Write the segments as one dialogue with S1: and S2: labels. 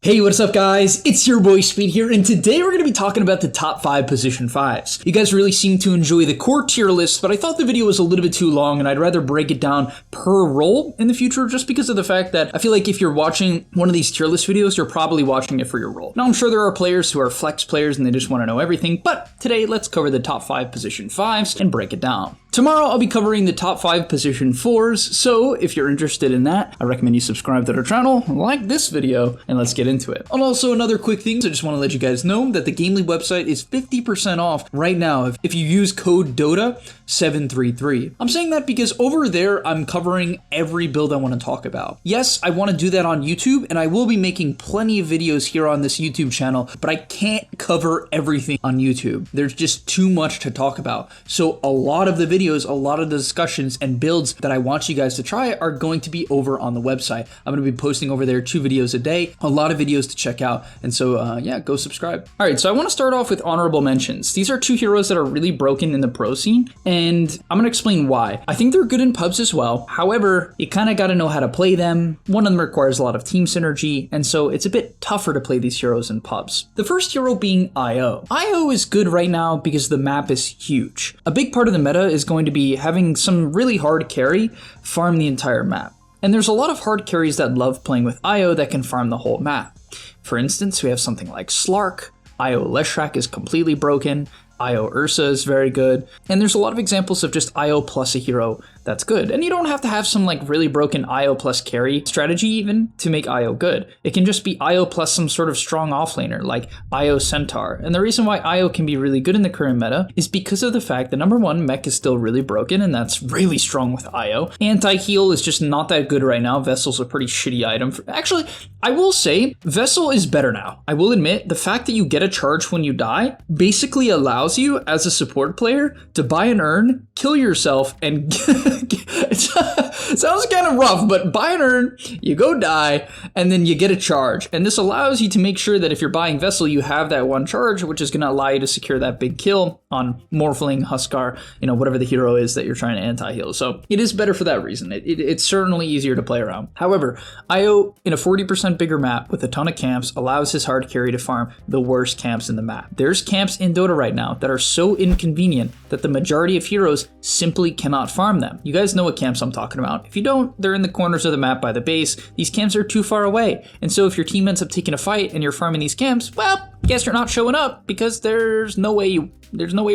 S1: Hey, what's up guys? It's your boy Speed here, and today we're going to be talking about the top 5 position 5s. You guys really seem to enjoy the core tier list, but I thought the video was a little bit too long and I'd rather break it down per role in the future just because of the fact that I feel like if you're watching one of these tier list videos, you're probably watching it for your role. Now I'm sure there are players who are flex players and they just want to know everything, but today let's cover the top 5 position 5s and break it down. Tomorrow I'll be covering the top 5 position 4s, so if you're interested in that, I recommend you subscribe to our channel, like this video, and let's get into it. And also another quick thing, so I just want to let you guys know that the Gamely website is 50% off right now if you use code DOTA733. I'm saying that because over there I'm covering every build I want to talk about. Yes, I want to do that on YouTube, and I will be making plenty of videos here on this YouTube channel, but I can't cover everything on YouTube. There's just too much to talk about. So a lot of the videos, a lot of the discussions and builds that I want you guys to try are going to be over on the website. I'm going to be posting over there 2 videos a day, a lot of videos to check out. And so yeah, go subscribe. All right, so I want to start off with honorable mentions. These are 2 heroes that are really broken in the pro scene, and I'm going to explain why. I think they're good in pubs as well. However, you kind of got to know how to play them. One of them requires a lot of team synergy, and so it's a bit tougher to play these heroes in pubs. The first hero being IO. IO is good right now because the map is huge. A big part of the meta is going to be having some really hard carry farm the entire map. And there's a lot of hard carries that love playing with IO that can farm the whole map. For instance, we have something like Slark. IO Leshrac is completely broken. IO Ursa is very good. And there's a lot of examples of just IO plus a hero that's good. And you don't have to have some like really broken IO plus carry strategy even to make IO good. It can just be IO plus some sort of strong offlaner like IO Centaur. And the reason why IO can be really good in the current meta is because of the fact that number 1, mech is still really broken, and that's really strong with IO. Anti-heal is just not that good right now. Vessel's a pretty shitty item. Actually, I will say Vessel is better now. I will admit the fact that you get a charge when you die basically allows you as a support player to buy an urn, kill yourself, and it sounds kind of rough, but buy an urn, you go die, and then you get a charge. And this allows you to make sure that if you're buying Vessel, you have that 1 charge, which is going to allow you to secure that big kill on Morphling, Huskar, whatever the hero is that you're trying to anti-heal. So it is better for that reason. It's certainly easier to play around. However, IO in a 40% bigger map with a ton of camps allows his hard carry to farm the worst camps in the map. There's camps in Dota right now that are so inconvenient that the majority of heroes simply cannot farm them. You guys know what camps I'm talking about. If you don't, they're in the corners of the map by the base. These camps are too far away. And so if your team ends up taking a fight and you're farming these camps, well, guess you're not showing up because there's no way you're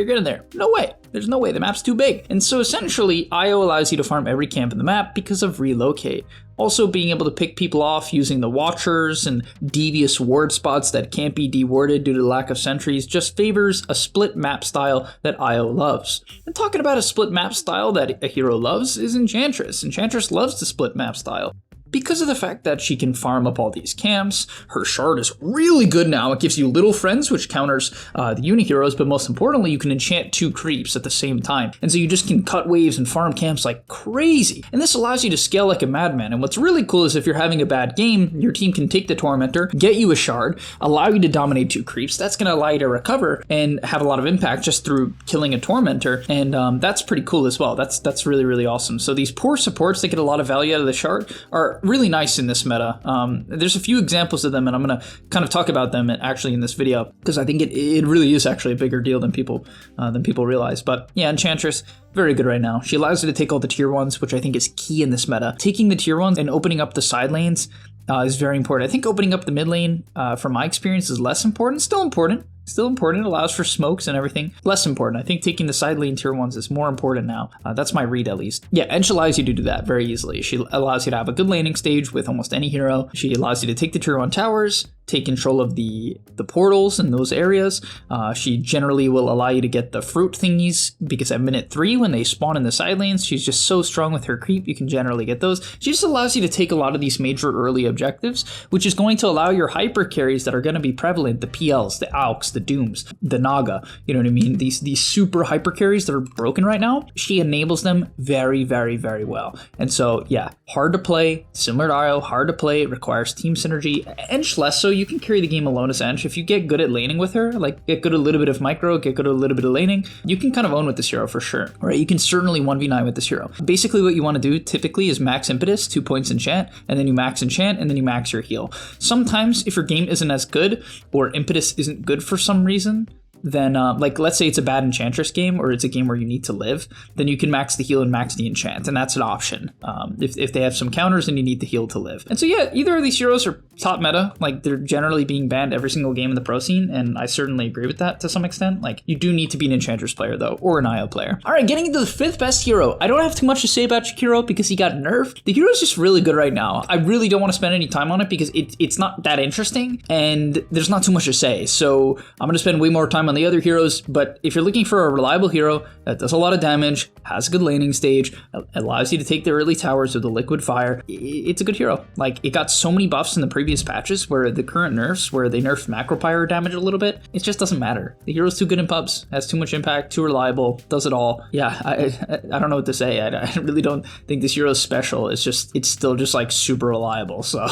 S1: getting there. No way. There's no way. The map's too big. And so essentially, IO allows you to farm every camp in the map because of relocate. Also, being able to pick people off using the Watchers and devious ward spots that can't be dewarded due to the lack of sentries just favors a split map style that IO loves. And talking about a split map style that a hero loves is Enchantress. Enchantress loves the split map style because of the fact that she can farm up all these camps. Her shard is really good now. It gives you little friends, which counters the unit heroes, but most importantly, you can enchant 2 creeps at the same time. And so you just can cut waves and farm camps like crazy. And this allows you to scale like a madman. And what's really cool is if you're having a bad game, your team can take the Tormentor, get you a shard, allow you to dominate 2 creeps. That's going to allow you to recover and have a lot of impact just through killing a Tormentor. And that's pretty cool as well. That's really, really awesome. So these poor supports that get a lot of value out of the shard are really nice in this meta. There's a few examples of them, and I'm going to kind of talk about them actually in this video because I think it really is actually a bigger deal than people realize. But yeah, Enchantress, very good right now. She allows you to take all the tier 1s, which I think is key in this meta. Taking the tier 1s and opening up the side lanes is very important. I think opening up the mid lane, from my experience, is less important. Still important. Still important, allows for smokes and everything. Less important. I think taking the side lane tier 1s is more important now. That's my read at least. Yeah, and she allows you to do that very easily. She allows you to have a good laning stage with almost any hero. She allows you to take the tier 1 towers, take control of the portals in those areas. She generally will allow you to get the fruit thingies because at minute 3 when they spawn in the side lanes, she's just so strong with her creep, you can generally get those. She just allows you to take a lot of these major early objectives, which is going to allow your hyper carries that are going to be prevalent, the PLs, the AUKs, the Dooms, the Naga, you know what I mean? These super hyper carries that are broken right now, she enables them very, very, very well. And so yeah, hard to play, similar to IO, hard to play, it requires team synergy, and less so you can carry the game alone as Ench. If you get good at laning with her, like get good at a little bit of micro, get good at a little bit of laning, you can kind of own with this hero for sure. All right, you can certainly 1v9 with this hero. Basically what you want to do typically is max impetus, 2 points enchant, and then you max enchant, and then you max your heal. Sometimes if your game isn't as good, or impetus isn't good for some reason, then like let's say it's a bad Enchantress game, or it's a game where you need to live, then you can max the heal and max the enchant, and that's an option if they have some counters and you need the heal to live. And so yeah, either of these heroes are top meta. Like they're generally being banned every single game in the pro scene, and I certainly agree with that to some extent. Like you do need to be an Enchantress player though, or an IO player. All right, getting into the 5th best hero. I don't have too much to say about Jakiro because he got nerfed. The hero is just really good right now. I really don't want to spend any time on it because it's not that interesting and there's not too much to say. So I'm gonna spend way more time on the other heroes, but if you're looking for a reliable hero that does a lot of damage, has a good laning stage, allows you to take the early towers with the liquid fire, it's a good hero. Like it got so many buffs in the previous patches where the current nerfs, where they nerfed macro pyro damage a little bit, it just doesn't matter. The hero's too good in pubs, has too much impact, too reliable, does it all. Yeah, I don't know what to say. I really don't think this hero is special. It's still just like super reliable. So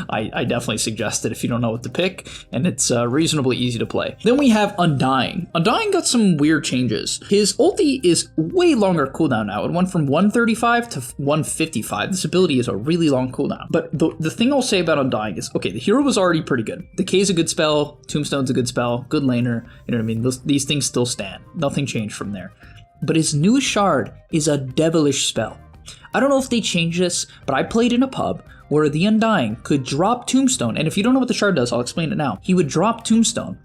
S1: I definitely suggest it if you don't know what to pick, and it's reasonably easy to play. Then we have Undying. Undying got some weird changes. His ulti is way longer cooldown now. It went from 135 to 155. This ability is a really long cooldown. But the thing I'll say about Undying is, okay, the hero was already pretty good. Decay is a good spell, Tombstone's a good spell, good laner, you know what I mean? These things still stand. Nothing changed from there. But his newest shard is a devilish spell. I don't know if they changed this, but I played in a pub where the Undying could drop Tombstone, and if you don't know what the shard does, I'll explain it now. He would drop Tombstone,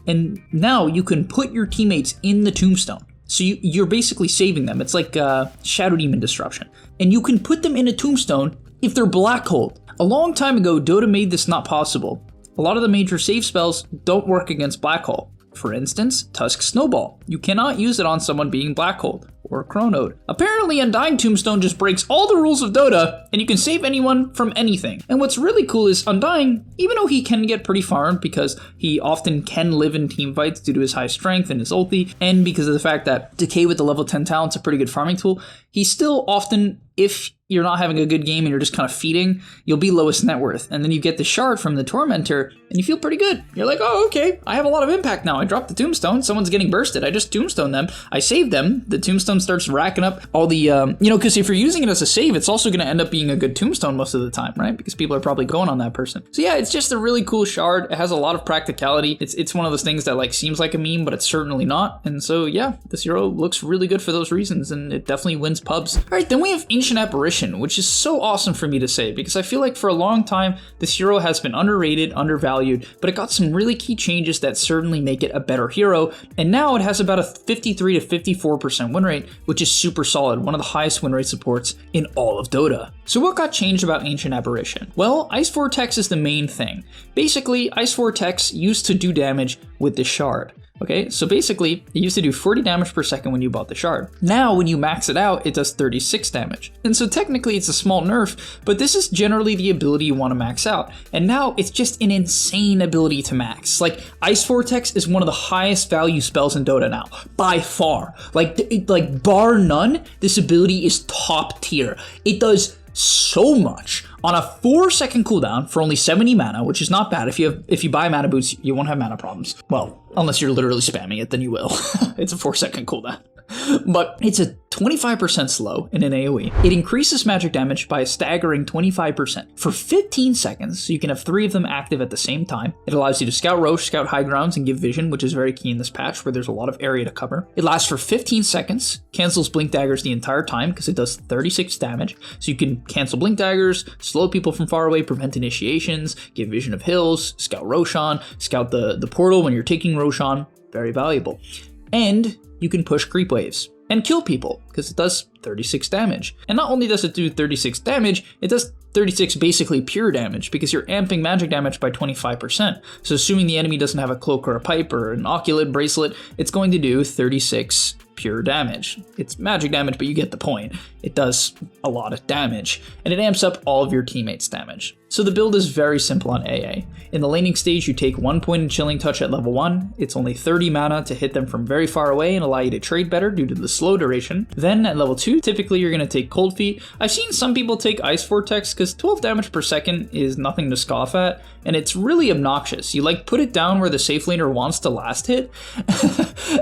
S1: and now you can put your teammates in the Tombstone. So you're basically saving them. It's like Shadow Demon Disruption. And you can put them in a Tombstone if they're black holed. A long time ago, Dota made this not possible. A lot of the major save spells don't work against black hole. For instance, Tusk Snowball. You cannot use it on someone being black holed or chronoed. Apparently, Undying Tombstone just breaks all the rules of Dota, and you can save anyone from anything. And what's really cool is Undying, even though he can get pretty farmed because he often can live in team fights due to his high strength and his ulti, and because of the fact that Decay with the level 10 talent's a pretty good farming tool, he's still often, if you're not having a good game and you're just kind of feeding, you'll be lowest net worth. And then you get the shard from the Tormentor and you feel pretty good. You're like, oh, okay, I have a lot of impact now. I dropped the Tombstone, someone's getting bursted. I just Tombstone them. I saved them. The Tombstone starts racking up all the, because if you're using it as a save, it's also going to end up being a good Tombstone most of the time, right? Because people are probably going on that person. So yeah, it's just a really cool shard. It has a lot of practicality. It's one of those things that like seems like a meme, but it's certainly not. And so yeah, this hero looks really good for those reasons, and it definitely wins pubs. All right, then we have Ancient Aberration, which is so awesome for me to say because I feel like for a long time this hero has been underrated, undervalued, but it got some really key changes that certainly make it a better hero, and now it has about a 53 to 54% win rate, which is super solid, one of the highest win rate supports in all of Dota. So what got changed about Ancient Aberration? Well, Ice Vortex is the main thing. Basically, Ice Vortex used to do damage with the shard. Okay, so basically, it used to do 40 damage per second when you bought the shard. Now, when you max it out, it does 36 damage. And so technically, it's a small nerf, but this is generally the ability you want to max out. And now, it's just an insane ability to max. Like, Ice Vortex is one of the highest value spells in Dota now, by far. Like bar none, this ability is top tier. It does so much. On a 4-second cooldown for only 70 mana, which is not bad. If you buy mana boots, you won't have mana problems. Well, unless you're literally spamming it, then you will. It's a 4-second cooldown. But it's a 25% slow in an AoE. It increases magic damage by a staggering 25% for 15 seconds, so you can have 3 of them active at the same time. It allows you to scout Roche, scout high grounds, and give vision, which is very key in this patch where there's a lot of area to cover. It lasts for 15 seconds, cancels blink daggers the entire time because it does 36 damage, so you can cancel blink daggers, slow people from far away, prevent initiations, give vision of hills, scout Roshan, scout the portal when you're taking Roshan. Very valuable. And you can push creep waves and kill people because it does 36 damage. And not only does it do 36 damage, it does 36 basically pure damage because you're amping magic damage by 25%. So assuming the enemy doesn't have a cloak or a pipe or an oculet bracelet, it's going to do 36 pure damage. It's magic damage, but you get the point. It does a lot of damage, and it amps up all of your teammates' damage. So the build is very simple on AA. In the laning stage, you take 1 point in Chilling Touch at level 1. It's only 30 mana to hit them from very far away and allow you to trade better due to the slow duration. Then at level 2, typically you're going to take Cold Feet. I've seen some people take Ice Vortex because 12 damage per second is nothing to scoff at, and it's really obnoxious. You like put it down where the safe laner wants to last hit,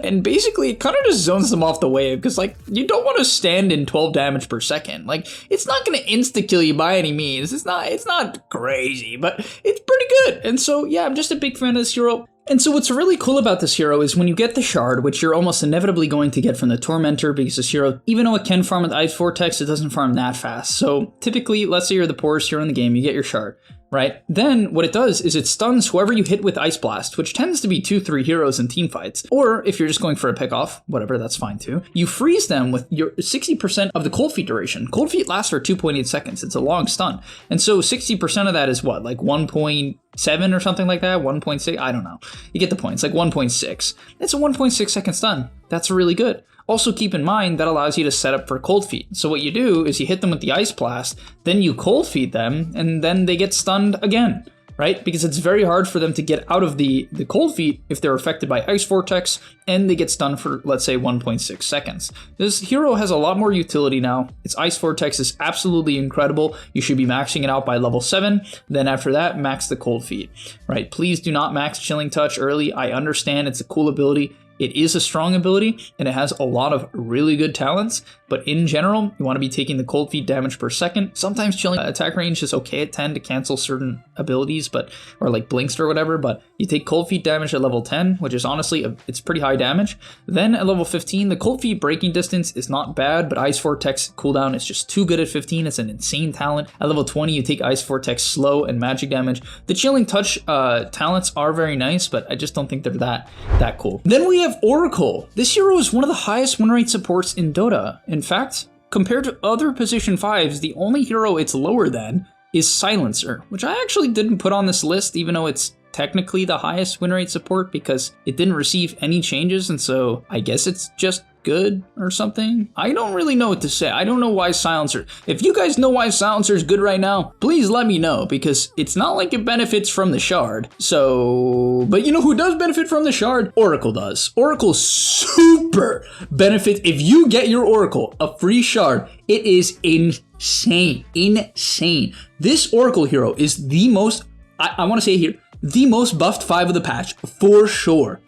S1: and basically it kind of just zones them off the wave because like you don't want to stand in 12 damage per second. Like it's not going to insta-kill you by any means. It's not crazy, but it's pretty good. And so, yeah, I'm just a big fan of this hero. And so what's really cool about this hero is when you get the Shard, which you're almost inevitably going to get from the Tormentor, because this hero, even though it can farm with Ice Vortex, it doesn't farm that fast. So typically, let's say you're the poorest hero in the game, you get your Shard, right? Then what it does is it stuns whoever you hit with Ice Blast, which tends to be 2-3 heroes in team fights. Or if you're just going for a pick off, whatever, that's fine too. You freeze them with your 60% of the Cold Feet duration. Cold Feet lasts for 2.8 seconds. It's a long stun. And so 60% of that is what, like 1.7 or something like that? 1.6? I don't know. You get the point. It's like 1.6. It's a 1.6 second stun. That's really good. Also keep in mind that allows you to set up for Cold Feet. So what you do is you hit them with the Ice Blast, then you Cold Feet them, and then they get stunned again, right? Because it's very hard for them to get out of the Cold Feet if they're affected by Ice Vortex, and they get stunned for, let's say, 1.6 seconds. This hero has a lot more utility now. Its Ice Vortex is absolutely incredible. You should be maxing it out by level 7. Then after that, max the Cold Feet, right? Please do not max Chilling Touch early. I understand it's a cool ability. It is a strong ability, and it has a lot of really good talents, but in general, you want to be taking the Cold Feet damage per second. Sometimes Chilling attack range is okay at 10 to cancel certain abilities, or like Blinks or whatever, but you take Cold Feet damage at level 10, which is honestly, it's pretty high damage. Then at level 15, the Cold Feet breaking distance is not bad, but Ice Vortex cooldown is just too good at 15. It's an insane talent. At level 20, you take Ice Vortex slow and magic damage. The Chilling Touch talents are very nice, but I just don't think they're that cool. Then we have Oracle. This hero is one of the highest win rate supports in Dota. In fact, compared to other position 5s, the only hero it's lower than is Silencer, which I actually didn't put on this list, even though it's technically the highest win rate support because it didn't receive any changes, and so I guess it's just good or something. I don't really know what to say. I don't know why Silencer. If you guys know why Silencer is good right now, please let me know, because it's not like it benefits from the Shard. So, but you know who does benefit from the Shard? Oracle does. Oracle super benefits. If you get your Oracle a free Shard, it is insane. This Oracle hero is the most, I want to say here, the most buffed 5 of the patch, for sure.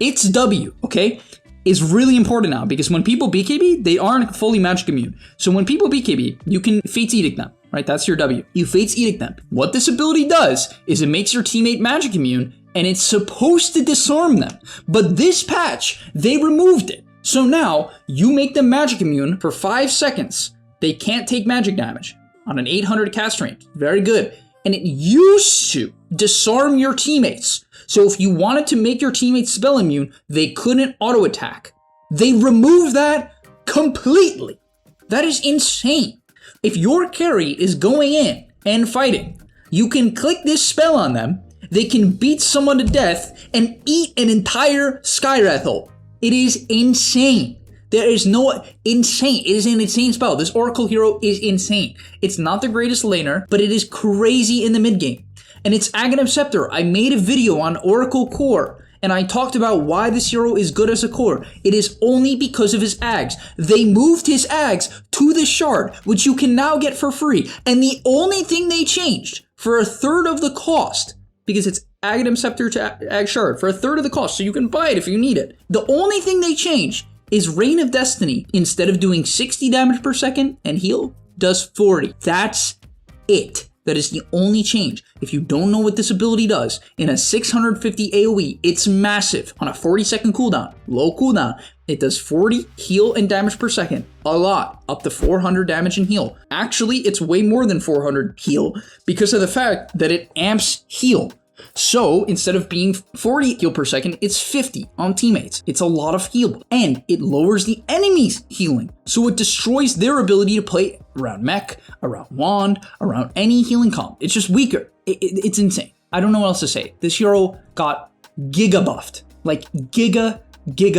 S1: Its W, okay, is really important now, because when people BKB, they aren't fully magic immune. So when people BKB, you can Fate's Edict them, right? That's your W. You Fate's Edict them. What this ability does is it makes your teammate magic immune, and it's supposed to disarm them. But this patch, they removed it. So now, you make them magic immune for 5 seconds. They can't take magic damage on an 800 cast range. Very good. And it used to disarm your teammates. So if you wanted to make your teammates spell immune, they couldn't auto attack. They removed that completely. That is insane. If your carry is going in and fighting, you can click this spell on them, they can beat someone to death and eat an entire Skywrath ult. It is insane. There is no insane. It is an insane spell. This Oracle hero is insane. It's not the greatest laner, but it is crazy in the mid game. And it's Aghanim Scepter. I made a video on Oracle Core, and I talked about why this hero is good as a core. It is only because of his Ags. They moved his Ags to the Shard, which you can now get for free. And the only thing they changed for a third of the cost, because it's Aghanim Scepter to Ag Shard, for a third of the cost, so you can buy it if you need it. The only thing they changed is Reign of Destiny. Instead of doing 60 damage per second and heal, does 40. That's it. That is the only change. If you don't know what this ability does, in a 650 AoE, it's massive. On a 40-second cooldown, low cooldown, it does 40 heal and damage per second. A lot. Up to 400 damage and heal. Actually, it's way more than 400 heal because of the fact that it amps heal. So instead of being 40 heal per second, it's 50 on teammates. It's a lot of heal, and it lowers the enemy's healing. So it destroys their ability to play around mech, around wand, around any healing comp. It's just weaker. It's insane. I don't know what else to say. This hero got giga buffed, like giga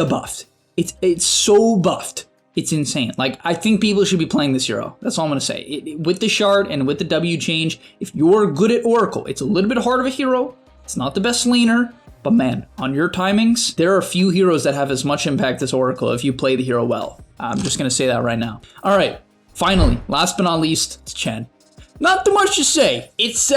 S1: buffed. It's so buffed. it's insane. Like, I think people should be playing this hero. That's all I'm going to say. With the shard and with the W change, if you're good at Oracle, it's a little bit hard of a hero. It's not the best laner. But man, on your timings, there are a few heroes that have as much impact as Oracle if you play the hero well. I'm just going to say that right now. All right, finally, last but not least, it's Chen. Not too much to say. It's,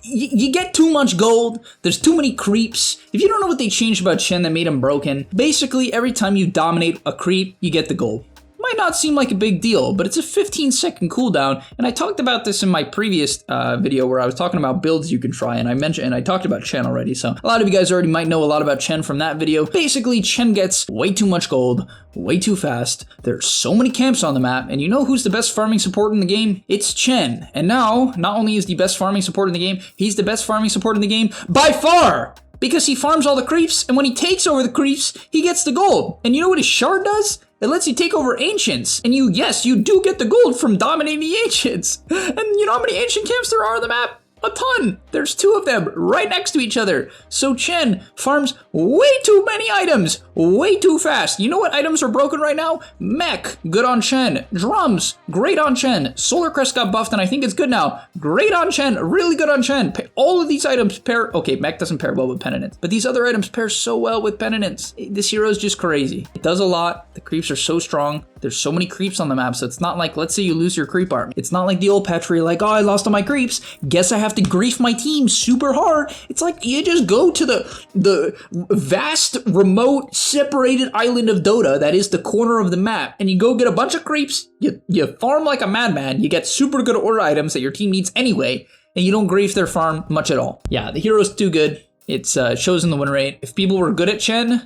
S1: you get too much gold. There's too many creeps. If you don't know what they changed about Chen that made him broken, basically every time you dominate a creep, you get the gold. Might not seem like a big deal, but it's a 15-second cooldown, and I talked about this in my previous video where I was talking about builds you can try, and I talked about Chen already, so a lot of you guys already might know a lot about Chen from that video. Basically, Chen gets way too much gold, way too fast. There's so many camps on the map, and you know who's the best farming support in the game? It's Chen. And now, not only is he the best farming support in the game, he's the best farming support in the game by far! Because he farms all the creeps, and when he takes over the creeps, he gets the gold. And you know what his shard does? It lets you take over ancients. And you do get the gold from dominating the ancients. And you know how many ancient camps there are on the map? A ton. There's 2 of them right next to each other. So Chen farms way too many items, way too fast. You know what items are broken right now? Mech, good on Chen. Drums, great on Chen. Solar Crest got buffed and I think it's good now. Great on Chen, really good on Chen. All of these items pair, okay, Mech doesn't pair well with Penitence, but these other items pair so well with Penitence. This hero is just crazy. It does a lot. The creeps are so strong. There's so many creeps on the map, so it's not like, let's say you lose your creep army. It's not like the old patch where you're like, oh, I lost all my creeps. Guess I have to grief my team super hard. It's like you just go to the vast, remote, separated island of Dota that is the corner of the map, and you go get a bunch of creeps, you farm like a madman, you get super good order items that your team needs anyway, and you don't grief their farm much at all. Yeah, the hero's too good. It's shows in the win rate. If people were good at Chen,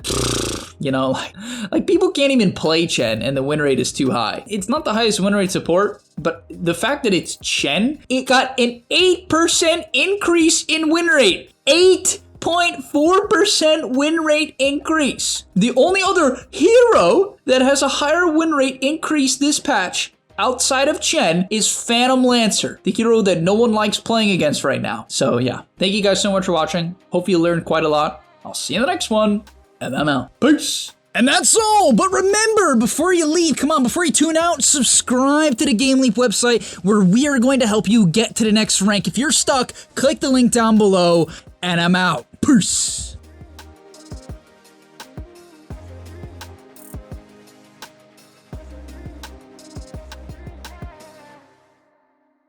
S1: you know, like people can't even play Chen and the win rate is too high. It's not the highest win rate support, but the fact that it's Chen, it got an 8% increase in win rate. 8.4% win rate increase. The only other hero that has a higher win rate increase this patch outside of Chen is Phantom Lancer, the hero that no one likes playing against right now. So yeah, thank you guys so much for watching. Hope you learned quite a lot. I'll see you in the next one, and I'm out. Peace.
S2: And that's all, but remember, before you leave, come on, before you tune out, subscribe to the Game Leap website where we are going to help you get to the next rank. If you're stuck, click the link down below, and I'm out. Peace.